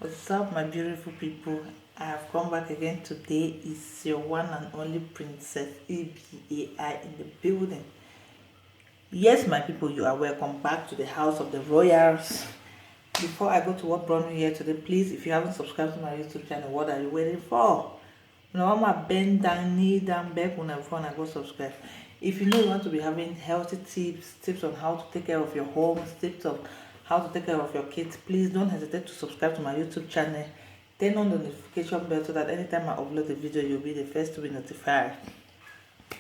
What's up, my beautiful people? I have come back again today. It's your one and only Princess EBAI in the building. Yes, my people, you are welcome back to the house of the royals. Before I go to what brought me here today, please, if you haven't subscribed to my YouTube channel, what are you waiting for? I'm a bend down, knee down, back when I go subscribe. If you know you want to be having healthy tips on how to take care of your home, tips of how to take care of your kids, please don't hesitate to subscribe to my YouTube channel. Turn on the notification bell so that anytime I upload a video, you'll be the first to be notified.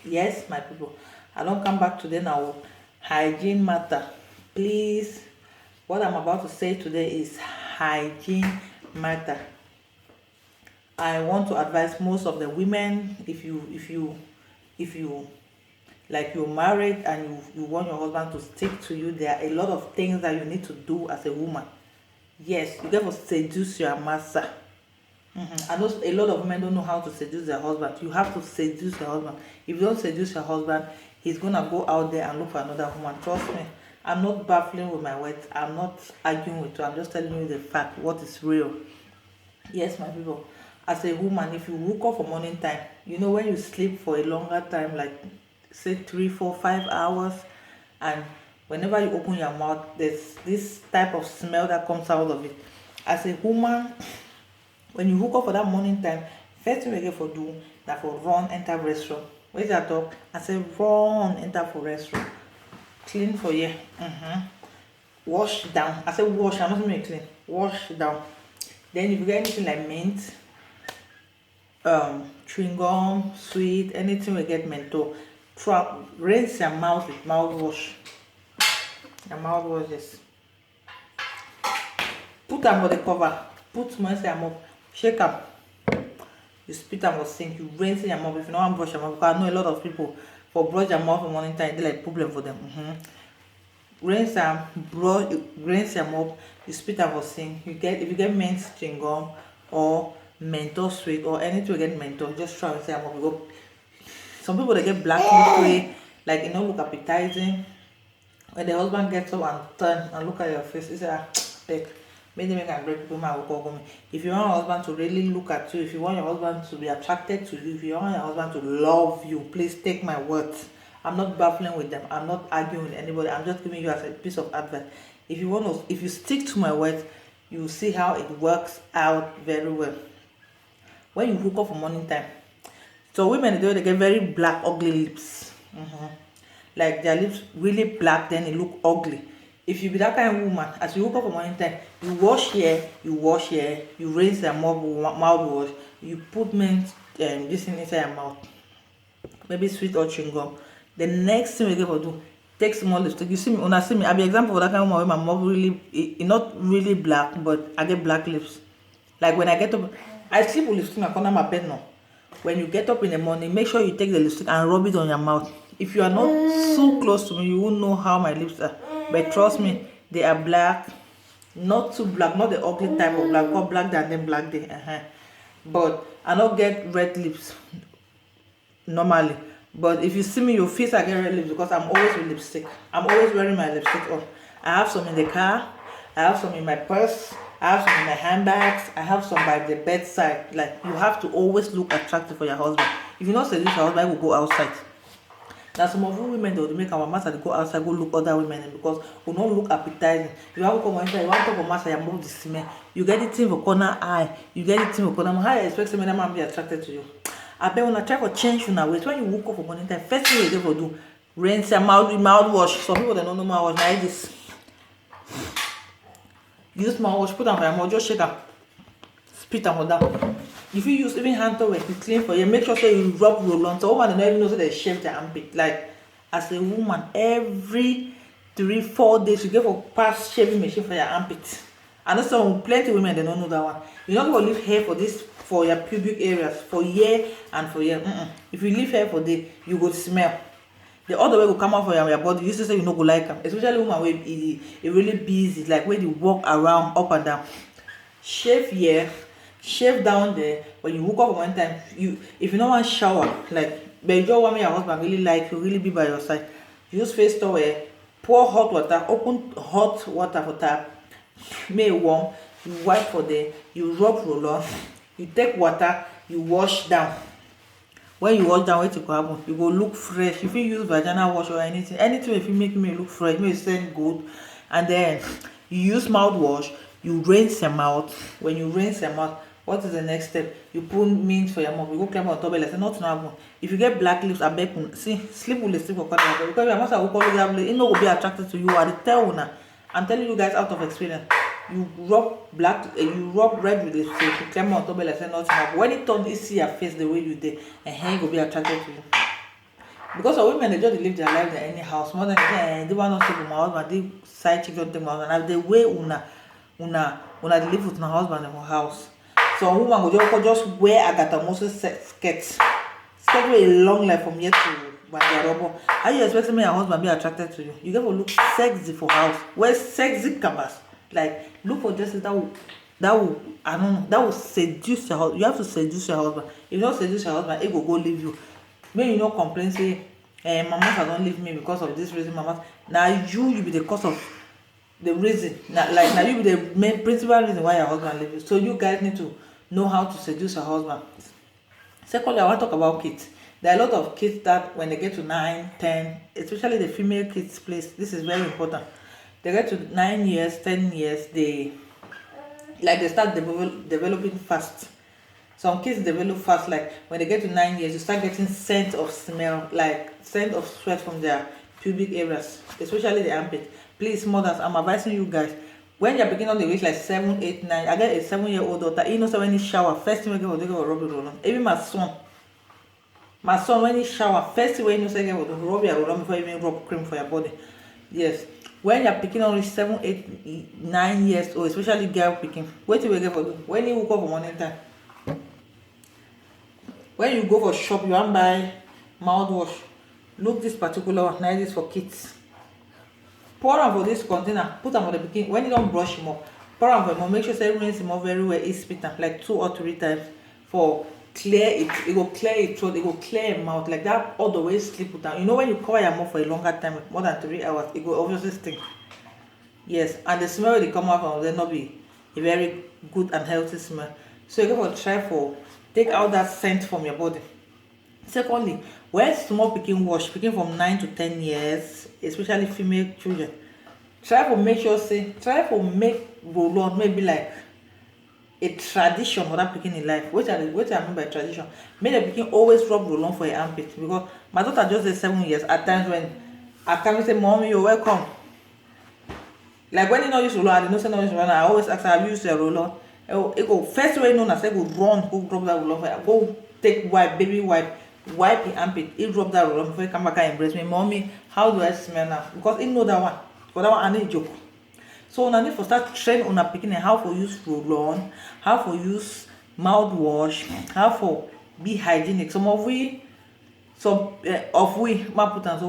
Yes, my people, I don't come back today now. Hygiene matter. Please, what I'm about to say today is hygiene matter. I want to advise most of the women, if you like, you're married and you want your husband to stick to you, there are a lot of things that you need to do as a woman. Yes, you get to seduce your master. I know a lot of women don't know how to seduce their husband. You have to seduce your husband. If you don't seduce your husband, he's gonna go out there and look for another woman. Trust me, I'm not baffling with my words. I'm not arguing with you. I'm just telling you the fact, what is real. Yes, my people, as a woman, if you woke up for morning time, when you sleep for a longer time, like say 3 4 5 hours, and whenever you open your mouth, there's this type of smell that comes out of it. As a woman, when you woke up for that morning time, first thing we get for do that for run enter restroom. Where's that talk? I say run enter for restroom, clean for you. Wash down. I say wash, I'm not saying clean. Wash down. Then if you get anything like mint, chewing gum, sweet, anything we get menthol, rinse your mouth with mouthwash. Your mouthwash is put them on the cover, put moisture up, shake them. You spit them or sink, you rinse your mouth. If you don't want to brush your mouth, because I know a lot of people for brush your mouth in morning time, they like problem for them. Rinse them, rinse your mouth, you spit them or sink. If you get mint chewing gum or menthol sweet or anything, you get menthol, just try and say I'm gonna go. Some people they get black liquid, like look appetizing. When the husband gets up and turn and look at your face, he say, like, maybe make and break people my work. If you want your husband to really look at you, if you want your husband to be attracted to you, if you want your husband to love you, please take my words. I'm not baffling with them. I'm not arguing with anybody. I'm just giving you as a piece of advice. If you stick to my words, you will see how it works out very well. When you hook up for morning time, so women they get very black, ugly lips. Like their lips really black, then it look ugly. If you be that kind of woman, as you wake up for morning time, you wash here, you rinse your mouthwash, you put mint this thing inside your mouth, maybe sweet or chewing gum. The next thing we get for do, take small lipstick. You see me, when I see me, I be example for that kind of woman where my mouth really, not really black, but I get black lips. Like when I get up, I sleep with lipstick in my corner of my bed now. When you get up in the morning, make sure you take the lipstick and rub it on your mouth. If you are not so close to me, you won't know how my lips are. But trust me, they are black. Not too black, not the ugly type of black. Because black than them black day. But I don't get red lips normally. But if you see me, your face I get red lips because I'm always with lipstick. I'm always wearing my lipstick on. I have some in the car. I have some in my purse. I have some in my handbags. I have some by the bedside. Like, you have to always look attractive for your husband. If you not seduce your husband, will go outside. Now some of you women they will make our master go outside, go look other women because we don't look appetizing. You have to come inside, you want to talk about master, you move the smell. You get it in for corner eye, you get it in for corner. How you expect some man be attracted to you? I bet when I try to change you now, when you woke up for morning time, first thing you go do, rinse your mouth with mouthwash. Some people they don't know mouthwash, like this. Use mouthwash, put on your mouth, just shake them, spit them down. If you use even hand towel to clean for you, make sure you rub roll on. So woman don't even know so they shave their armpit. Like as a woman, every 3 4 days you get for past shaving machine for your armpit. I know some plenty women they don't know that one. You're not gonna leave hair for your pubic areas for year and for year. If you leave hair for day, you go smell. The other way will come out for your body. You say you no go like them. Especially woman where it really busy, like when you walk around up and down. Shave here, shave down there. When you woke up one time, if you don't want shower, like but you don't want your husband really like you, really be by your side, use face towel, pour hot water, open hot water for tap, make it warm, you wipe for there, you rub roll on, you take water, you wash down. When you wash down, wetin go happen? You go look fresh. You fit use vaginal wash or anything wey fit make me look fresh, make you scent good. And then you use mouthwash, you rinse your mouth. When you rinse your mouth, what is the next step? You put mint for your mouth. You go climb on top belle, say nothing happen. If you get black lips, abeg see, sleep with the sleep for corner, because your master will call you that place, e no go be attracted to you. I dey tell una, I'm telling you guys out of experience. You rub you rub red with lipstick, you climb on top belle, say nothing happen. When it turn, e see your face the way you dey, e go be attracted to you. Because of women, they just live their life in any house. More than they want not sleep with my husband, they side chick don't take my husband. And the way una dey live with my husband in my house. So woman go just wear agatamoso skirt wey long like from here to Banjarobo. How you expecting me and husband be attracted to you? You get to look sexy for house. Wear sexy cabas. Like look for dresses that will I don't know, that will seduce your husband. You have to seduce your husband. If you don't seduce your husband, he will go leave you. When you no complain, say mama don't leave me because of this reason, mama. Now you be the cause of the reason. Now you be the main principal reason why your husband leave you. So you guys need to know how to seduce your husband. Secondly, I want to talk about kids. There are a lot of kids that when they get to 9, 10, especially the female kids place, this is very important. They get to 9 years, 10 years, they start developing fast. Some kids develop fast, like when they get to 9 years, you start getting scent of smell, like scent of sweat from their pubic areas, especially the armpit. Please, mothers, I'm advising you guys, when you're beginning to reach like 7, 8, 9, I get a 7-year-old daughter, he knows when he shower, first thing we get, they go rub it on. Even my son, when he shower, first thing when he knows he go rub your roll on before you even rub cream for your body. Yes. When you're picking on reach 7, 8, 9 years old, especially girl picking, wait till we get for do. When you wake up for morning time, when you go for shop, you want buy mouthwash. Look this particular one, now this for kids. Pour am for this container, put am for the pikin. When you don't brush him up, pour am for him up. Make sure say rinse him up very well. He spit am like 2 or 3 times for clear it. It go clear it throat. It go clear him mouth like that. All the way sleep with am. You know when you cover your mouth for a longer time, more than 3 hours, it go obviously stink. Yes, and the smell will come out from there not be a very good and healthy smell. So you go for try for take out that scent from your body. Secondly, when small pikin wash, pikin from 9 to 10 years, especially female children, try to make roll on maybe like a tradition for that pikin in life. What I mean by tradition, make the pikin always rub roll on for your armpit. Because my daughter just dey 7 years, at times when I come say, mommy, you're welcome. Like when you know use roll on, I know say no use roll on, I always ask her, have you used your roll on? It go first way known as I go run, go rub that roll on for her. Go take wipe, baby wipe the armpit. He drop that roll on before he come back and embrace me. Mommy, how do I smell now? Because he know that one. For that one, I need joke. So una need to start train una pikin how to use roll on, how to use mouthwash, how to be hygienic. Some of we so we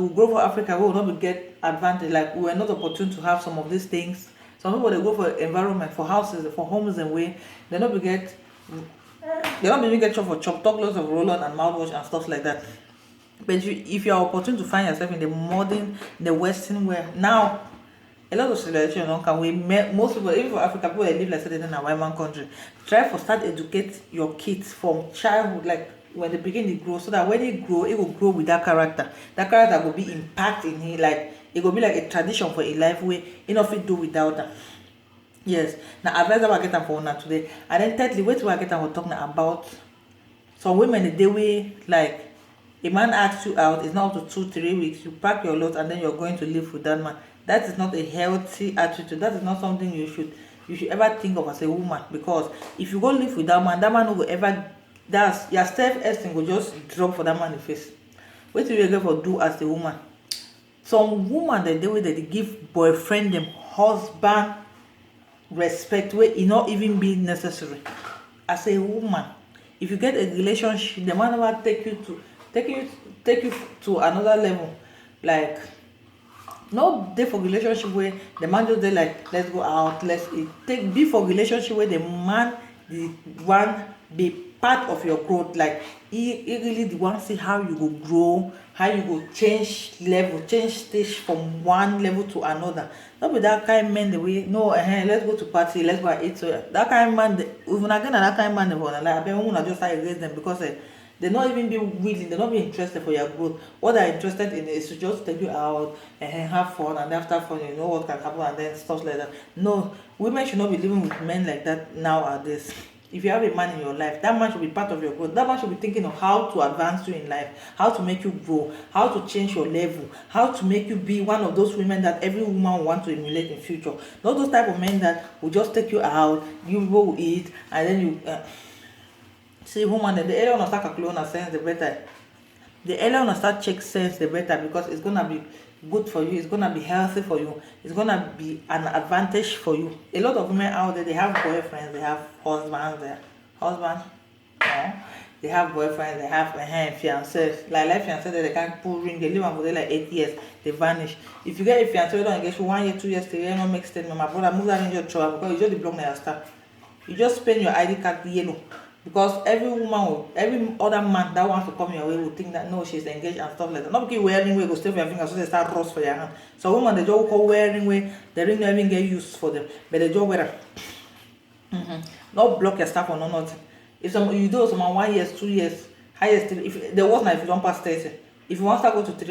grow for Africa, we will not get advantage. Like we were not opportune to have some of these things. Some people they go for environment, for houses, for homes and way, they not get chop for chop, talk lots of roll-on and mouthwash and stuff like that. But if you are opportune to find yourself in the modern, the Western wear, now a lot of civilization don't come. Most people, even for Africa, people that live like say in a white man country, try to start educate your kids from childhood, like when they begin to grow, so that when they grow, it will grow with that character. That character will be impact in him, like it will be like a tradition for a life way, enough it do without that. Yes. Now advice that I get for now today. And then thirdly, wait till I get we're talking about some women the day way like a man asks you out, it's not up to 2-3 weeks, you pack your load and then you're going to live with that man. That is not a healthy attitude. That is not something you should ever think of as a woman. Because if you go live with that man will ever, that's your self-esteem will just drop for that man in the face. What do you ever do as a woman? Some woman the way that they give boyfriend them husband respect where it not even be necessary. As a woman, if you get a relationship, the man will take you to another level. Like not there for relationship where the man just there like let's go out, let's eat. Be for relationship where the man the one be part of your growth. Like he really the one see how you go grow, how you go change level, change stage from one level to another. Not be that kind man the way no let's go to party, let's go and eat. So that kind man even again that kind man they want like I bet when I just start erase them because they not even be willing, they not be interested for your growth. What they're interested in is to just take you out and have fun, and after fun, you know what can happen, and then stuff like that. No, women should not be living with men like that nowadays. If you have a man in your life, that man should be part of your growth. That man should be thinking of how to advance you in life, how to make you grow, how to change your level, how to make you be one of those women that every woman will want to emulate in future. Not those type of men that will just take you out, you will eat, and then you. See, woman, the earlier on start calculating her sense, the better. The earlier on start check sense, the better because it's gonna be good for you. It's gonna be healthy for you. It's gonna be an advantage for you. A lot of women out there, they have boyfriends, they have husbands, they have boyfriends, they have fiancés. Like fiancés, they can't pull ring. They live on for like 8 years, they vanish. If you get a fiancé, you don't engage for 1 year, 2 years, 3 years, not make statement. My brother, move that in your trouble because you just the block na your star. You just spend your ID card yellow because every woman will, every other man that wants to come your way will think that no, she's engaged and stuff like that. Not because wearing way go stay for your finger so they start rust for your hand. So women they just call wearing way, the ring don't even get used for them, but they just wear it. Not block your stuff or no nothing. If some you do some 1 year, 2 years, highest if the worst now if you don't pass 30. If you want to go to 3